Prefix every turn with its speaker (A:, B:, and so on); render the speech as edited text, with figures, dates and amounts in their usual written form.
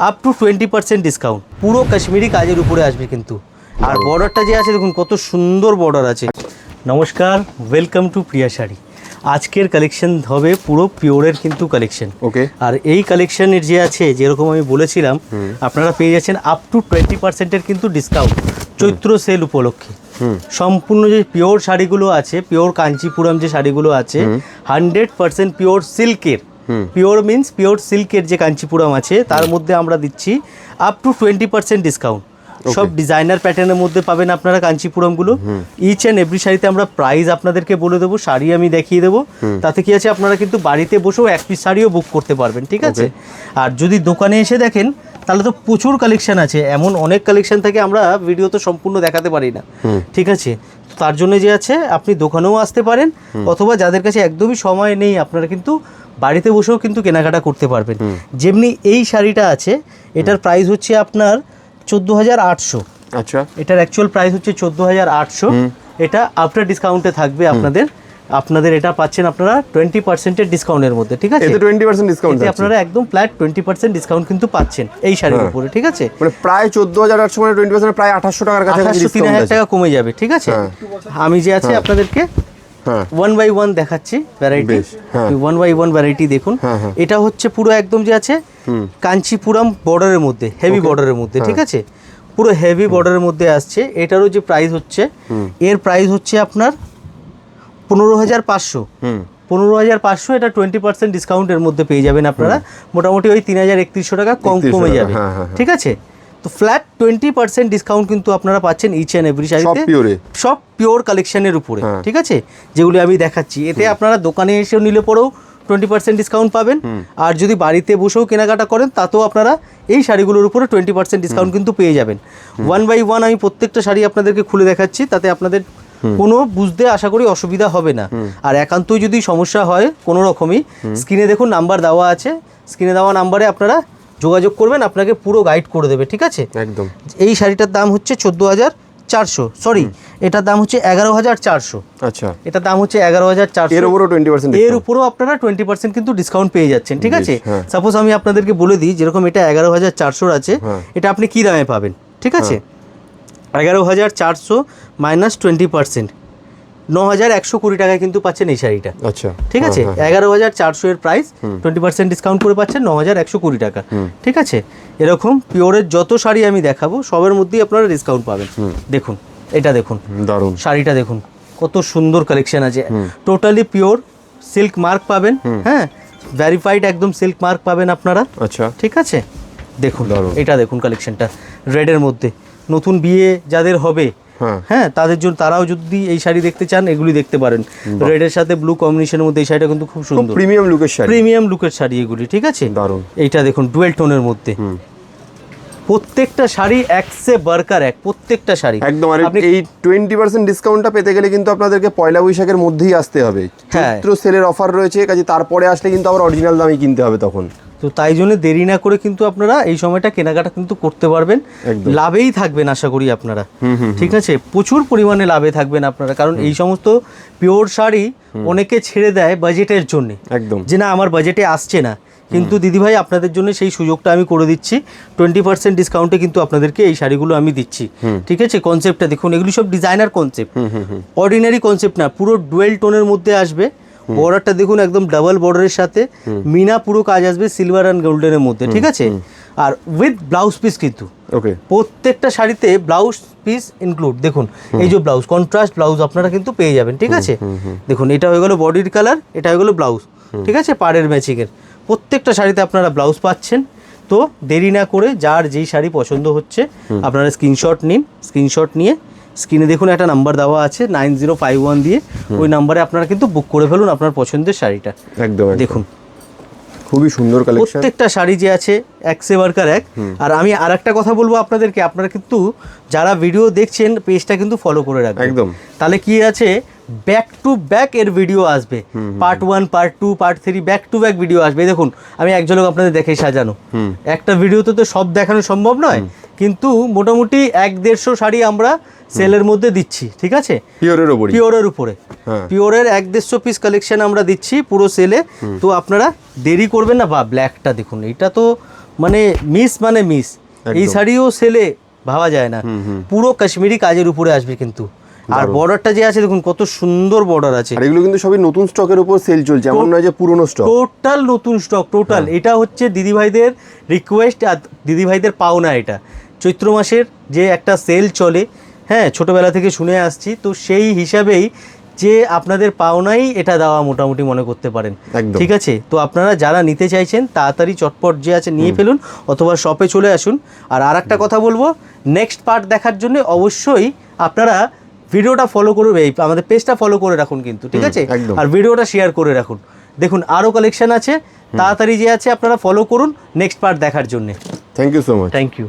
A: Up to 20% discount, পুরো কাশ্মীরি কাজের উপরে আসবে কিন্তু। আর বর্ডারটা যে আছে দেখুন কত সুন্দর বর্ডার আছে। নমস্কার, ওয়েলকাম টু প্রিয়া শাড়ি। আজকের কালেকশন হবে পুরো পিওরের কিন্তু কালেকশন।
B: ওকে।
A: আর এই কালেকশনের যে আছে যেরকম আমি বলেছিলাম, আপনারা পেয়ে যাচ্ছেন আপ টু 20%-এর কিন্তু ডিসকাউন্ট চৈত্র সেল উপলক্ষে। সম্পূর্ণ যে পিওর শাড়িগুলো আছে, পিওর কাঞ্চিপুরম যে শাড়িগুলো আছে, 100% পিওর সিল্কের, পিওর মিন্স পিওর সিল্কের যে কাঞ্চিপুরম আছে তার মধ্যে আমরা দিচ্ছি আপ টু 20% ডিসকাউন্ট। সব ডিজাইনার প্যাটার্নের মধ্যে পাবেন আপনারা কাঞ্চিপুরমগুলো। ইচ অ্যান্ড এভরি শাড়িতে আমরা প্রাইস আপনাদেরকে বলে দেবো, শাড়ি আমি দেখিয়ে দেবো। তাতে কি আছে, আপনারা কিন্তু বাড়িতে বসেও এক পিস শাড়িও বুক করতে পারবেন, ঠিক আছে। আর যদি দোকানে এসে দেখেন তাহলে তো প্রচুর কালেকশন আছে, এমন অনেক কালেকশন থাকে আমরা ভিডিও তো সম্পূর্ণ দেখাতে পারি না, ঠিক আছে। তার জন্য যে আছে আপনি দোকানেও আসতে পারেন, অথবা যাদের কাছে একদমই সময় নেই আপনারা কিন্তু বাড়িতে বসেও কিন্তু কেনাকাটা করতে পারবেন। যেমনি এই শাড়িটা আছে, এটার প্রাইস হচ্ছে আপনার 14,800।
B: আচ্ছা,
A: এটার অ্যাকচুয়াল প্রাইস হচ্ছে 14,800। এটা আফটার ডিসকাউন্টে থাকবে আপনাদের এটা পাচ্ছেন আপনারা 20%-এর ডিসকাউন্টের মধ্যে, ঠিক আছে।
B: এতে 20% ডিসকাউন্ট আছে,
A: আপনারা একদম ফ্ল্যাট 20% ডিসকাউন্ট কিন্তু পাচ্ছেন এই শাড়ির উপরে, ঠিক আছে।
B: মানে প্রায় 14,800 মানে 20% প্রায় 800 টাকার কাছে
A: 3,000 টাকা কমে যাবে, ঠিক আছে। আমি যে আছে আপনাদেরকে 1 বাই 1 দেখাচ্ছি ভ্যারাইটি। 1 বাই 1 ভ্যারাইটি দেখুন। এটা হচ্ছে পুরো একদম যে আছে কাঞ্চিপুরম বর্ডারের মধ্যে, হেভি বর্ডারের মধ্যে, ঠিক আছে। পুরো হেভি বর্ডারের মধ্যে আসছে। এটারও যে প্রাইস হচ্ছে, এর প্রাইস হচ্ছে আপনার 15,500। 15,500। এটা 20% ডিসকাউন্টের মধ্যে পেয়ে যাবেন আপনারা, মোটামুটি ওই 3,031 টাকা কমে যাবে, ঠিক আছে। তো ফ্ল্যাট 20% ডিসকাউন্ট কিন্তু আপনারা পাচ্ছেন ইচ অ্যান্ড এভরি শাড়িতে, সব পিওর কালেকশনের উপরে, ঠিক আছে, যেগুলি আমি দেখাচ্ছি। এতে আপনারা দোকানে এসেও নিলে পরেও 20% ডিসকাউন্ট পাবেন, আর যদি বাড়িতে বসেও কেনাকাটা করেন তাতেও আপনারা এই শাড়িগুলোর উপরে 20% ডিসকাউন্ট কিন্তু পেয়ে যাবেন। 1 বাই 1 আমি প্রত্যেকটা শাড়ি আপনাদেরকে খুলে দেখাচ্ছি, তাতে আপনাদের কোনো বুঝতে আশা করি অসুবিধা হবে না। আর একান্তই যদি সমস্যা হয় কোনো রকমই, স্ক্রিনে দেখুন নাম্বার দেওয়া আছে, স্ক্রিনে দেওয়া নাম্বারে আপনারা যোগাযোগ করবেন, আপনাকে পুরো গাইড করে দেবে, ঠিক আছে।
B: একদম।
A: এই শাড়িটার দাম হচ্ছে 14,400, সরি এটার দাম হচ্ছে 11,400।
B: আচ্ছা,
A: এটার দাম হচ্ছে 11,400।
B: এর উপরও 20%,
A: এর উপরও আপনারা 20% কিন্তু ডিসকাউন্ট পেয়ে যাচ্ছেন, ঠিক আছে। সাপোজ আমি আপনাদেরকে বলে দিই, যেরকম এটা 11,400 আছে, এটা আপনি কি দামে পাবেন, ঠিক আছে। 11,400 মাইনাস 20%, 9,120 টাকায় কিন্তু পাচ্ছেন এই শাড়িটা,
B: আচ্ছা,
A: ঠিক আছে। 11,400 এর প্রাইস, 20% ডিসকাউন্ট করে পাচ্ছেন 9,120 টাকা, ঠিক আছে। এরকম পিওরের যত শাড়ি আমি দেখাবো সবের মধ্যেই আপনারা ডিসকাউন্ট পাবেন। দেখুন এটা দেখুন, দারুণ শাড়িটা দেখুন, কত সুন্দর কালেকশন আছে। টোটালি পিওর সিল্ক মার্ক পাবেন, হ্যাঁ, ভেরিফাইড একদম সিল্ক মার্ক পাবেন আপনারা, আচ্ছা, ঠিক আছে। দেখুন এটা দেখুন কালেকশনটা রেডের মধ্যে, নতুন বিয়ে যাদের হবে, হ্যাঁ, তাদের জন্য, তারাও যদি এই শাড়ি দেখতে চান এগুলি দেখতে পারেন। রেডের সাথে ব্লু কম্বিনেশনের মধ্যে এই শাড়িটা কিন্তু খুব সুন্দর, প্রিমিয়াম লুকের শাড়ি এগুলি, ঠিক আছে, দারুণ। এইটা দেখুন ডুয়েল টোনের মধ্যে, প্রত্যেকটা শাড়ি একসে বারকার এক, প্রত্যেকটা শাড়ি একদম। আর
B: এই 20% ডিসকাউন্টটা পেতে গেলে কিন্তু আপনাদেরকে পয়লা বৈশাখের মধ্যেই আসতে হবে। চৈত্র সেলের অফার রয়েছে, কাজে তারপরে আসলে কিন্তু আবার অরিজিনাল দামই কিনতে হবে তখন।
A: তো তাই জন্য দেরি না করে কিন্তু আপনারা এই সময়টা কেনাকাটা কিন্তু করতে পারবেন, লাভেই থাকবেন আশা করি আপনারা, ঠিক আছে। প্রচুর পরিমাণে লাভে থাকবেন আপনারা, কারণ এই সমস্ত পিওর শাড়ি অনেকে ছেড়ে দেয় বাজেটের জন্য, একদম, যে না আমার বাজেটে আসছে না, কিন্তু দিদিভাই আপনাদের জন্য সেই সুযোগটা আমি করে দিচ্ছি। 20% ডিসকাউন্টে কিন্তু আপনাদেরকে এই শাড়িগুলো আমি দিচ্ছি, ঠিক আছে। কনসেপ্টটা দেখুন, এগুলি সব ডিজাইনার কনসেপ্ট, অর্ডিনারি কনসেপ্ট না, পুরো ডুয়েল টোনের মধ্যে আসবে। বর্ডারটা দেখুন একদম ডাবল বর্ডারের সাথে মিনা পুরো কাজ আসবে সিলভার অ্যান্ড গোল্ডেনের মধ্যে, ঠিক আছে। আর উইথ ব্লাউজ পিস কিন্তু প্রত্যেকটা শাড়িতে ব্লাউজ পিস ইনক্লুড। দেখুন এই যে ব্লাউজ, কন্ট্রাস্ট ব্লাউজ আপনারা কিন্তু পেয়ে যাবেন, ঠিক আছে। দেখুন এটা হয়ে গেল বডির কালার, এটা হয়ে গেল ব্লাউজ, ঠিক আছে, পাড়ের ম্যাচিংয়ের। প্রত্যেকটা শাড়িতে আপনারা ব্লাউজ পাচ্ছেন। তো দেরি না করে যার যেই শাড়ি পছন্দ হচ্ছে আপনারা স্ক্রিনশট নিন, স্ক্রিনশট নিয়ে স্ক্রিনে দেখুন একটা নাম্বার দেওয়া আছে 9051 দিয়ে, ওই নাম্বারে আপনারা কিন্তু বুক করে ফেলুন আপনার পছন্দের শাড়িটা। একদম দেখুন
B: খুবই সুন্দর কালেকশন,
A: প্রত্যেকটা শাড়ি যে আছে এক সে বারকার এক। আর আমি আর একটা কথা বলবো আপনাদেরকে, আপনারা কিন্তু যারা ভিডিও দেখছেন পেজটা কিন্তু ফলো করে রাখবেন, একদম। তাহলে কি আছে, ব্যাক টু ব্যাক এর ভিডিও আসবে, part 1 part 2 part 3 back to back video আসবে। দেখুন আমি এক ঝলক আপনাদের দেখে সাজানো, একটা ভিডিওতে তো সব দেখানো সম্ভব নয়, কিন্তু মোটামুটি 1-150 শাড়ি আমরা সেলের মধ্যে দিচ্ছি, ঠিক আছে, পিওরের উপরে পিওরের 1-150 পিস কালেকশন আমরা দিচ্ছি পুরো সেলে। তো আপনারা দেরি করবেন না। বা ব্ল্যাকটা দেখুন, এটা তো মানে মিস এই শাড়িও সেলে ভাবা যায় না, পুরো কাশ্মীরি কাজের উপরে আসবে কিন্তু। আর বর্ডারটা যে আছে দেখুন কত সুন্দর বর্ডার আছে।
B: আর এগুলো কিন্তু সবই নতুন স্টকের উপর সেল চলছে, এমন নয় যে পুরনো স্টক,
A: টোটাল নতুন স্টক টোটাল। এটা হচ্ছে দিদিভাইদের রিকোয়েস্ট আর দিদিভাইদের পাওনা। এটা চৈত্র মাসের যে একটা সেল চলে, হ্যাঁ ছোটবেলা থেকে শুনে আসছি, তো সেই হিসাবেই যে আপনাদের পাওনাই এটা দেওয়া মোটামুটি মনে করতে পারেন। ঠিক আছে, তো আপনারা যারা নিতে চাইছেন তাড়াতাড়ি চটপট যে আছে নিয়ে ফেলুন, অথবা শপে চলে আসুন। আর একটা কথা বলবো, নেক্সট পার্ট দেখার জন্য অবশ্যই আপনারা ভিডিওটা ফলো করবে, আমাদের পেজটা ফলো করে রাখুন কিন্তু, ঠিক আছে, আর ভিডিওটা শেয়ার করে রাখুন। দেখুন আরও কালেকশন আছে, তাড়াতাড়ি যে আছে আপনারা ফলো করুন নেক্সট পার্ট দেখার জন্য।
B: Thank you so much.
A: Thank you.